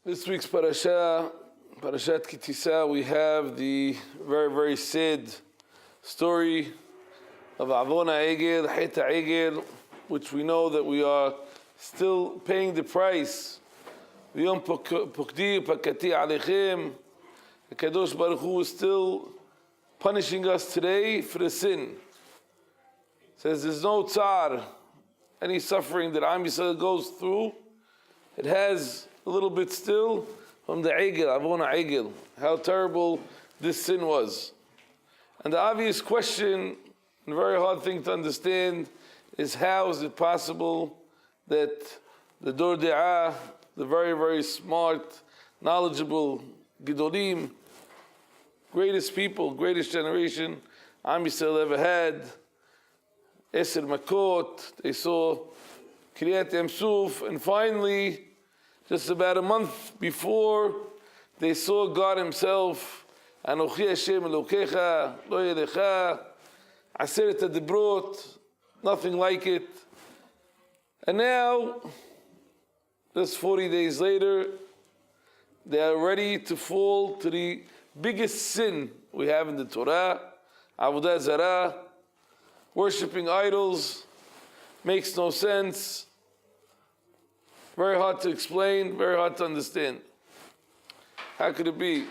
This week's Parshat Tisa, we have the very, very sad story of Avon HaEgel, Het HaEgel, which we know that we are still paying the price. V'yom pokdi pakati alechem. The Kadosh Baruch Hu is still punishing us today for the sin. It says there's no tsar, any suffering that Am Yisrael goes through. It has a little bit still from the Egel, Avon HaEgel, how terrible this sin was. And the obvious question, and a very hard thing to understand, is how is it possible that the Dor De'ah, the very, very smart, knowledgeable Gedolim, greatest people, greatest generation Am Yisrael ever had, Eser Makot, they saw Kriyat Yam Suf, and finally, just about a month before, they saw God Himself, Anochi Hashem Elokecha, Lo Yelecha, Aseret Hidabroot, nothing like it. And now, just 40 days later, they are ready to fall to the biggest sin we have in the Torah, Avodah Zarah, worshipping idols, makes no sense. Very hard to explain, very hard to understand. How could it be?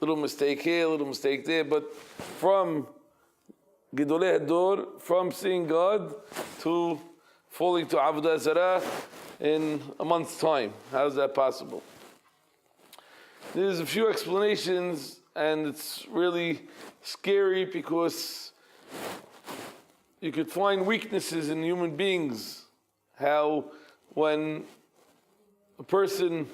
Little mistake here, little mistake there, but from Gedolei Hador, from seeing God to falling to Avodah Zarah in a month's time. How is that possible? There's a few explanations, and it's really scary because you could find weaknesses in human beings. How when a person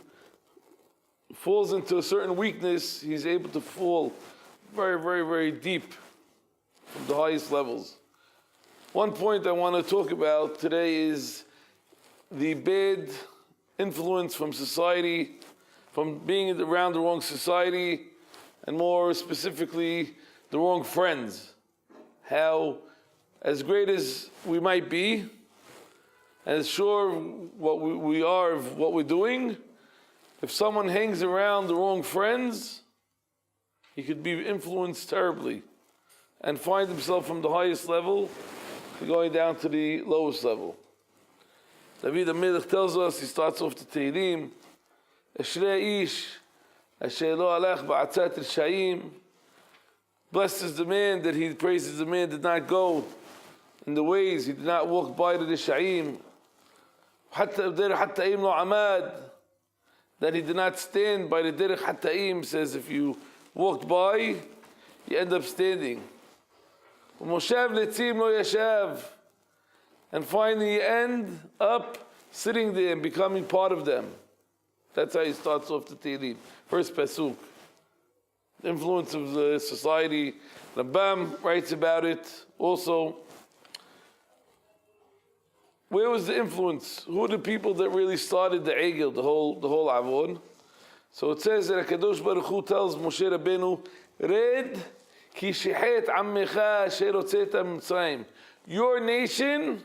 falls into a certain weakness, he's able to fall very, very, very deep from the highest levels. One point I want to talk about today is the bad influence from society, from being around the wrong society, and more specifically, the wrong friends. How, as great as we might be, and as sure what we are of what we're doing, if someone hangs around the wrong friends, he could be influenced terribly and find himself from the highest level to going down to the lowest level. David HaMelech tells us, he starts off the Tehillim, Eshrei ish asher lo alech ba'atzat rishayim. Blessed is the man that he praises the man did not go in the ways, he did not walk by the Rishayim. Hatta lo amad, that he did not stand by the derech hattaim, says if you walked by, you end up standing. Moshav letzim lo yashav, and finally you end up sitting there and becoming part of them. That's how he starts off the Tehillim. First Pasuk. The influence of the society. Rabbi writes about it also. Where was the influence? Who are the people that really started the Egel, the whole Avon? So it says that HaKadosh Baruch Hu tells Moshe Rabbeinu, Red ki shechet ammecha asher hotzeta mitzrayim. Your nation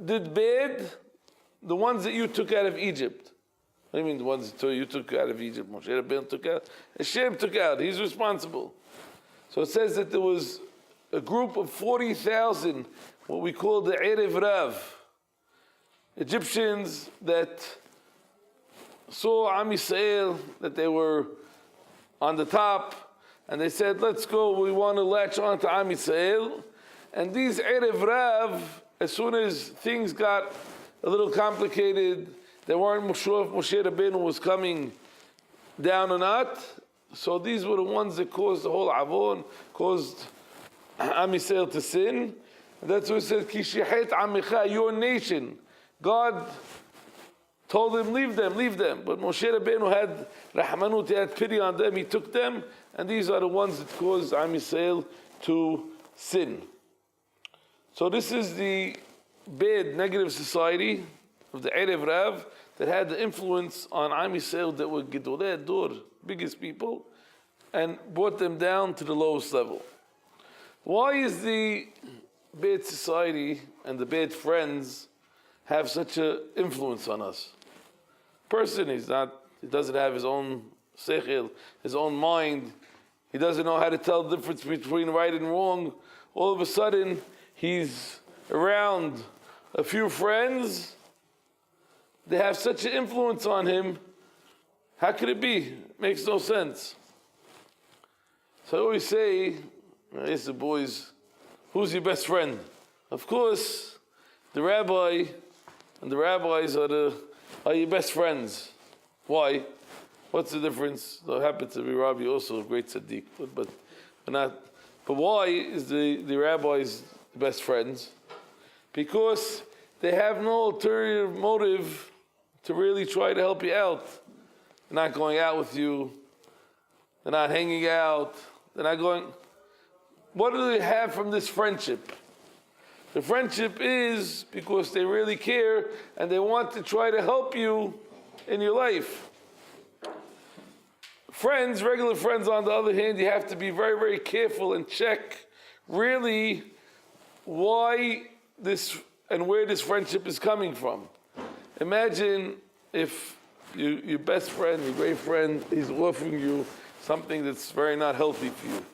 did bad, the ones that you took out of Egypt. What do you mean the ones that you took out of Egypt? Moshe Rabbeinu took out. Hashem took out. He's responsible. So it says that there was a group of 40,000, what we call the Erev Rav, Egyptians that saw Am Yisrael, that they were on the top, and they said, let's go, we want to latch on to Am Yisrael. And these Erev Rav, as soon as things got a little complicated, they weren't sure if Moshe Rabbeinu was coming down or not, so these were the ones that caused the whole Avon, caused Am Yisrael to sin. And that's what it says, Ki shechet amecha, your nation. God told them, leave them. But Moshe Rabbeinu had rahmanut, he had pity on them, he took them, and these are the ones that caused Am Yisrael to sin. So this is the bad, negative society of the Erev Rav that had the influence on Am Yisrael that were Gedolei Hador, biggest people, and brought them down to the lowest level. Why is the bad society and the bad friends have such an influence on us? Person, he doesn't have his own seichel, his own mind. He doesn't know how to tell the difference between right and wrong. All of a sudden, he's around a few friends. They have such an influence on him. How could it be? It makes no sense. So I always say, I ask the boys, who's your best friend? Of course, the rabbi and the rabbis are your best friends. Why? What's the difference? I happen to be Rabbi, also a great tzaddik, but not. But why is the rabbis the best friends? Because they have no ulterior motive to really try to help you out. They're not going out with you. They're not hanging out. They're not going. What do they have from this friendship? The friendship is because they really care and they want to try to help you in your life. Friends, regular friends, on the other hand, you have to be very, very careful and check really why this and where this friendship is coming from. Imagine if your best friend, your great friend, is offering you something that's very not healthy for you.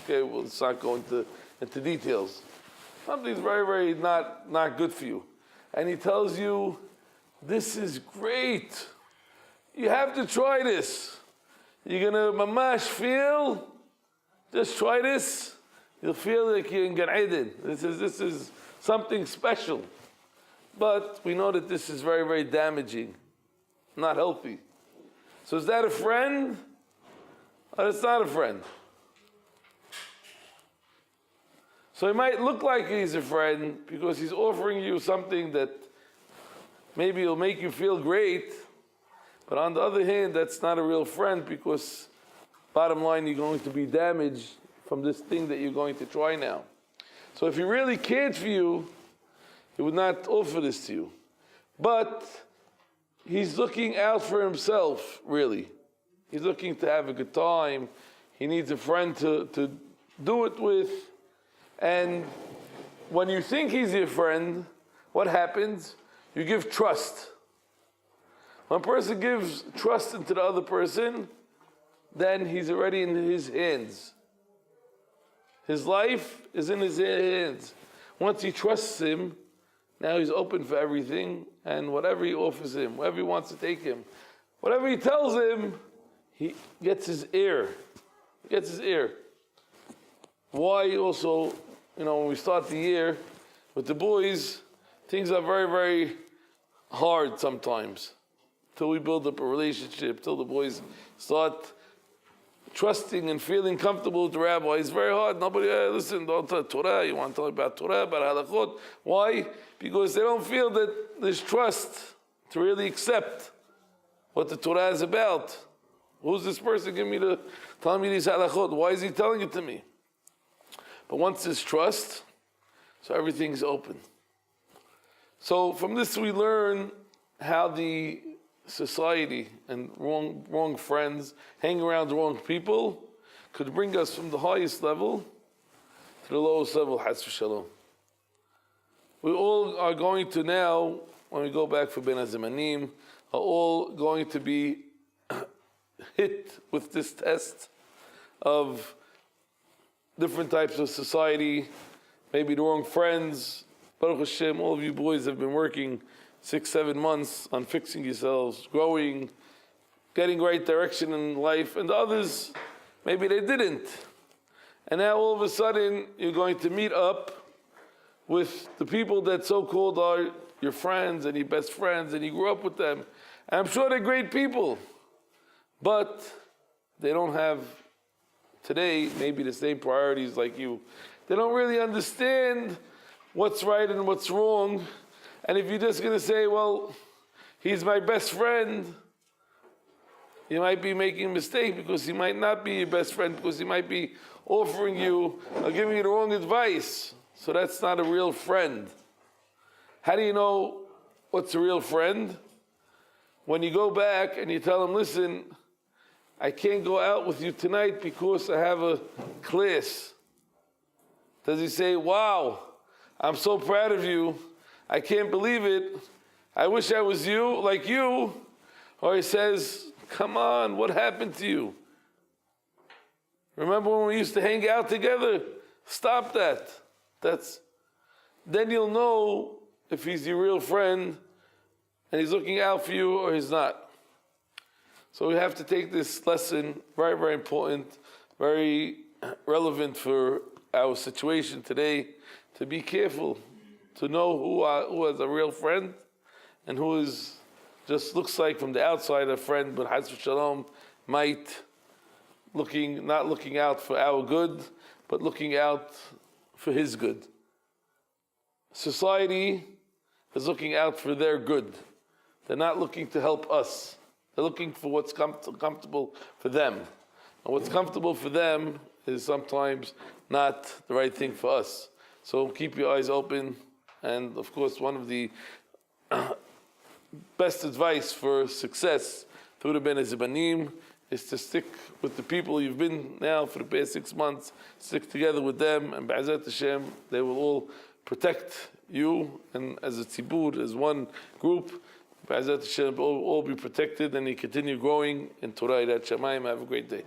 Okay, well, let's not go into details. Something's very, very not good for you. And he tells you, this is great. You have to try this. You're going to mamash feel, just try this. You'll feel like you're in Gan Eden. This is something special. But we know that this is very, very damaging, not healthy. So is that a friend? Or it's not a friend? So he might look like he's a friend because he's offering you something that maybe will make you feel great, but on the other hand, that's not a real friend because bottom line, you're going to be damaged from this thing that you're going to try now. So if he really cared for you, he would not offer this to you. But he's looking out for himself, really. He's looking to have a good time. He needs a friend to do it with. And when you think he's your friend, what happens? You give trust. When a person gives trust into the other person, then he's already in his hands. His life is in his hands. Once he trusts him, now he's open for everything, and whatever he offers him, wherever he wants to take him, whatever he tells him, he gets his ear. He gets his ear. Why also, when we start the year with the boys, things are very, very hard sometimes. Till we build up a relationship, till the boys start trusting and feeling comfortable with the rabbi. It's very hard. Nobody, listen, don't tell Torah. You want to talk about Torah, about halachot. Why? Because they don't feel that there's trust to really accept what the Torah is about. Who's this person telling me these halachot? Why is he telling it to me? But once there's trust, so everything's open. So from this we learn how the society and wrong friends, hang around the wrong people, could bring us from the highest level to the lowest level, Chas v'Shalom. We all are going to now, when we go back for Ben HaZemanim, are all going to be hit with this test of different types of society, maybe the wrong friends. Baruch Hashem, all of you boys have been working 6-7 months on fixing yourselves, growing, getting right direction in life, and the others, maybe they didn't. And now all of a sudden, you're going to meet up with the people that so-called are your friends and your best friends, and you grew up with them. And I'm sure they're great people, but they don't have today maybe the same priorities like you. They don't really understand what's right and what's wrong. And if you're just going to say, well, he's my best friend, you might be making a mistake because he might not be your best friend because he might be offering you or giving you the wrong advice. So that's not a real friend. How do you know what's a real friend? When you go back and you tell him, listen, I can't go out with you tonight because I have a class. Does he say, wow, I'm so proud of you. I can't believe it. I wish I was you, like you. Or he says, come on, what happened to you? Remember when we used to hang out together? Stop that. Then you'll know if he's your real friend and he's looking out for you or he's not. So we have to take this lesson, very, very important, very relevant for our situation today, to be careful, to know who is a real friend and who is just looks like from the outside a friend, but Chas v'Shalom might not looking out for our good, but looking out for his good. Society is looking out for their good. They're not looking to help us. They're looking for what's comfortable for them. And what's comfortable for them is sometimes not the right thing for us. So keep your eyes open. And of course, one of the best advice for success through the Ben Zibanim is to stick with the people you've been now for the past 6 months. Stick together with them, and B'ezrat Hashem, they will all protect you, and as a tzibur, as one group, B'ezrat Hashem, all be protected, and you continue growing in Torah Yirat Shamayim. Have a great day.